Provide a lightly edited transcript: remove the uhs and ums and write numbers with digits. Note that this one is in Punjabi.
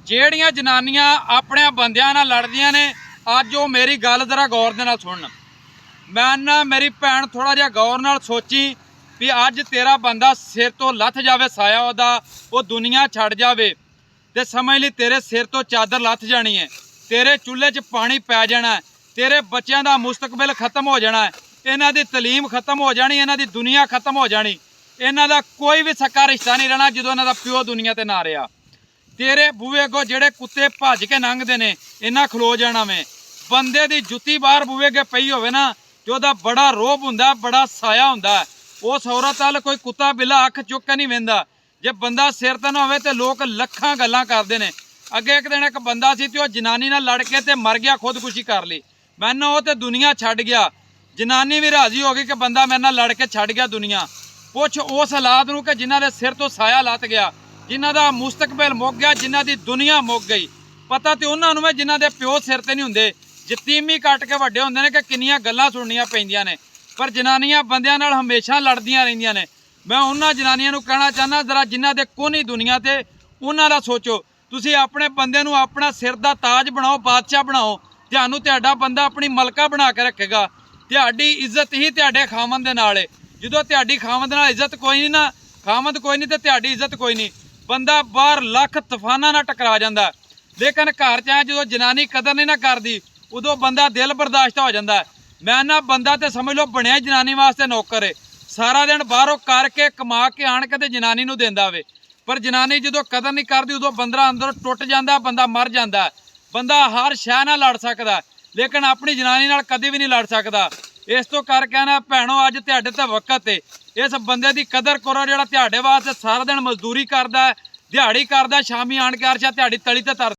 ਜਿਹੜੀਆਂ ਜਨਾਨੀਆਂ ਆਪਣੇ ਬੰਦਿਆਂ ਨਾਲ ਲੜਦੀਆਂ ਨੇ ਅੱਜ ਉਹ ਮੇਰੀ ਗੱਲ ਜ਼ਰਾ ਗੌਰ ਦੇ ਨਾਲ ਸੁਣਨ। ਮੈਂ ਨਾ ਮੇਰੀ ਭੈਣ ਥੋੜਾ ਜਿਹਾ ਗੌਰ ਨਾਲ ਸੋਚੀ ਵੀ ਅੱਜ ਤੇਰਾ ਬੰਦਾ ਸਿਰ ਤੋਂ ਲੱਥ ਜਾਵੇ, ਸਾਇਆ ਉਹਦਾ ਉਹ ਦੁਨੀਆ ਛੱਡ ਜਾਵੇ ਤੇ ਸਮਝ ਲਈ ਤੇਰੇ ਸਿਰ ਤੋਂ ਚਾਦਰ ਲੱਥ ਜਾਣੀ ਹੈ, ਤੇਰੇ ਚੁੱਲ੍ਹੇ 'ਚ ਪਾਣੀ ਪੈ ਜਾਣਾ, ਤੇਰੇ ਬੱਚਿਆਂ ਦਾ ਮੁਸਤਕਬਲ ਖਤਮ ਹੋ ਜਾਣਾ, ਇਹਨਾਂ ਦੀ ਤਲੀਮ ਖਤਮ ਹੋ ਜਾਣੀ, ਇਹਨਾਂ ਦੀ ਦੁਨੀਆ ਖਤਮ ਹੋ ਜਾਣੀ, ਇਹਨਾਂ ਦਾ ਕੋਈ ਵੀ ਸਕਾ ਰਿਸ਼ਤਾ ਨਹੀਂ ਰਹਿਣਾ ਜਦੋਂ ਇਹਨਾਂ ਦਾ ਪਿਓ ਦੁਨੀਆ ਤੇ ਨਾ ਰਿਹਾ। ਤੇਰੇ ਬੂਹੇ ਅੱਗੋਂ ਜਿਹੜੇ ਕੁੱਤੇ ਭੱਜ ਕੇ ਲੰਘਦੇ ਨੇ ਇਹਨਾਂ ਖਲੋ ਜਾਣਾ ਵੇ। ਬੰਦੇ ਦੀ ਜੁੱਤੀ ਬਾਹਰ ਬੂਹੇ ਅੱਗੇ ਪਈ ਹੋਵੇ ਨਾ ਤੇ ਉਹਦਾ ਬੜਾ ਰੋਹਬ ਹੁੰਦਾ, ਬੜਾ ਸਾਇਆ ਹੁੰਦਾ। ਉਸ ਔਰਤ ਵੱਲ ਕੋਈ ਕੁੱਤਾ ਬਿੱਲਾ ਅੱਖ ਚੁੱਕ ਕੇ ਨਹੀਂ ਵੇਂਦਾ। ਜੇ ਬੰਦਾ ਸਿਰ ਤੇ ਨਾ ਹੋਵੇ ਤੇ ਲੋਕ ਲੱਖਾਂ ਗੱਲਾਂ ਕਰਦੇ ਨੇ। ਅੱਗੇ ਇੱਕ ਦਿਨ ਇੱਕ ਬੰਦਾ ਸੀ ਤੇ ਉਹ ਜਨਾਨੀ ਨਾਲ ਲੜ ਕੇ ਤੇ ਮਰ ਗਿਆ, ਖੁਦਕੁਸ਼ੀ ਕਰ ਲਈ। ਮੈਨੂੰ ਉਹ ਤੇ ਦੁਨੀਆ ਛੱਡ ਗਿਆ। ਜਨਾਨੀ ਵੀ ਰਾਜ਼ੀ ਹੋ ਗਈ ਕਿ ਬੰਦਾ ਮੇਰੇ ਨਾਲ ਲੜ ਕੇ ਛੱਡ ਗਿਆ ਦੁਨੀਆ। ਪੁੱਛ ਉਸ ਹਾਲਾਤ ਨੂੰ ਕਿ ਜਿਨ੍ਹਾਂ ਦੇ ਸਿਰ ਤੋਂ ਸਾਇਆ ਲੱਥ ਗਿਆ, ਜਿਨ੍ਹਾਂ ਦਾ ਮੁਸਤਕਬਲ ਮੁੱਕ ਗਿਆ, ਜਿਨ੍ਹਾਂ ਦੀ ਦੁਨੀਆ ਮੁੱਕ ਗਈ। ਪਤਾ ਤੇ ਉਹਨਾਂ ਨੂੰ ਹੈ ਜਿਨ੍ਹਾਂ ਦੇ ਪਿਓ ਸਿਰ ਤੇ ਨਹੀਂ ਹੁੰਦੇ, ਯਤੀਮੀ ਕੱਟ ਕੇ ਵੱਡੇ ਹੁੰਦੇ ਨੇ ਕਿ ਕਿੰਨੀਆਂ ਗੱਲਾਂ ਸੁਣਨੀਆਂ ਪੈਂਦੀਆਂ ਨੇ। ਪਰ ਜਨਾਨੀਆਂ ਬੰਦਿਆਂ ਨਾਲ ਹਮੇਸ਼ਾ ਲੜਦੀਆਂ ਰਹਿੰਦੀਆਂ ਨੇ। ਮੈਂ ਉਹਨਾਂ ਜਨਾਨੀਆਂ ਨੂੰ ਕਹਿਣਾ ਚਾਹੁੰਦਾ ਜ਼ਰਾ ਜਿਨ੍ਹਾਂ ਦੇ ਕੋਨੀ ਦੁਨੀਆ ਤੇ ਉਹਨਾਂ ਦਾ ਸੋਚੋ। ਤੁਸੀਂ ਆਪਣੇ ਬੰਦੇ ਨੂੰ ਆਪਣਾ ਸਿਰ ਦਾ ਤਾਜ ਬਣਾਓ, ਬਾਦਸ਼ਾਹ ਬਣਾਓ। ਤੁਹਾਨੂੰ ਤੁਹਾਡਾ ਬੰਦਾ ਆਪਣੀ ਮਲਕਾ ਬਣਾ ਕੇ ਰੱਖੇਗਾ। ਤੁਹਾਡੀ ਇੱਜ਼ਤ ਹੀ ਤੁਹਾਡੇ ਖਾਮਦ ਦੇ ਨਾਲ ਹੈ। ਜਦੋਂ ਤੁਹਾਡੀ ਖਾਮਦ ਨਾਲ ਇੱਜ਼ਤ ਕੋਈ ਨਹੀਂ ਨਾ, ਖਾਮਦ ਕੋਈ ਨਹੀਂ ਤੇ ਤੁਹਾਡੀ ਇੱਜ਼ਤ ਕੋਈ ਨਹੀਂ। ਬੰਦਾ ਬਾਹਰ ਲੱਖ ਤੂਫਾਨਾਂ ਨਾਲ ਟਕਰਾ ਜਾਂਦਾ, ਲੇਕਿਨ ਘਰ 'ਚ ਜਦੋਂ ਜਨਾਨੀ ਕਦਰ ਨਹੀਂ ਨਾ ਕਰਦੀ ਉਦੋਂ ਬੰਦਾ ਦਿਲ ਬਰਦਾਸ਼ਤ ਹੋ ਜਾਂਦਾ। ਮੈਂ ਨਾ ਬੰਦਾ ਤੇ ਸਮਝ ਲਓ ਬਣਿਆ ਜਨਾਨੀ ਵਾਸਤੇ ਨੌਕਰ ਹੈ। ਸਾਰਾ ਦਿਨ ਬਾਹਰੋਂ ਕਰਕੇ ਕਮਾ ਕੇ ਆਣ ਕੇ ਤੇ ਜਨਾਨੀ ਨੂੰ ਦਿੰਦਾ ਵੇ। ਪਰ ਜਨਾਨੀ ਜਦੋਂ ਕਦਰ ਨਹੀਂ ਕਰਦੀ ਉਦੋਂ ਬੰਦਾ ਅੰਦਰੋਂ ਟੁੱਟ ਜਾਂਦਾ, ਬੰਦਾ ਮਰ ਜਾਂਦਾ। ਬੰਦਾ ਹਰ ਸ਼ੈ ਨਾਲ ਲੜ ਸਕਦਾ ਲੇਕਿਨ ਆਪਣੀ ਜਨਾਨੀ ਨਾਲ ਕਦੇ ਵੀ ਨਹੀਂ ਲੜ ਸਕਦਾ। ਇਸ ਤੋਂ ਕਰਕੇ ਨਾ ਭੈਣੋ ਅੱਜ ਤੁਹਾਡੇ ਤੇ ਵਕਤ ਹੈ, ਇਸ ਬੰਦੇ ਦੀ ਕਦਰ ਕਰੋ ਜਿਹੜਾ ਤੁਹਾਡੇ ਵਾਸਤੇ ਸਾਰਾ ਦਿਨ ਮਜ਼ਦੂਰੀ ਕਰਦਾ, ਦਿਹਾੜੀ ਕਰਦਾ, ਸ਼ਾਮੀ ਆਣ ਕੇ ਅਰਸ਼ਾ ਤੁਹਾਡੀ ਤਲੀ ਤੇ ਧਰ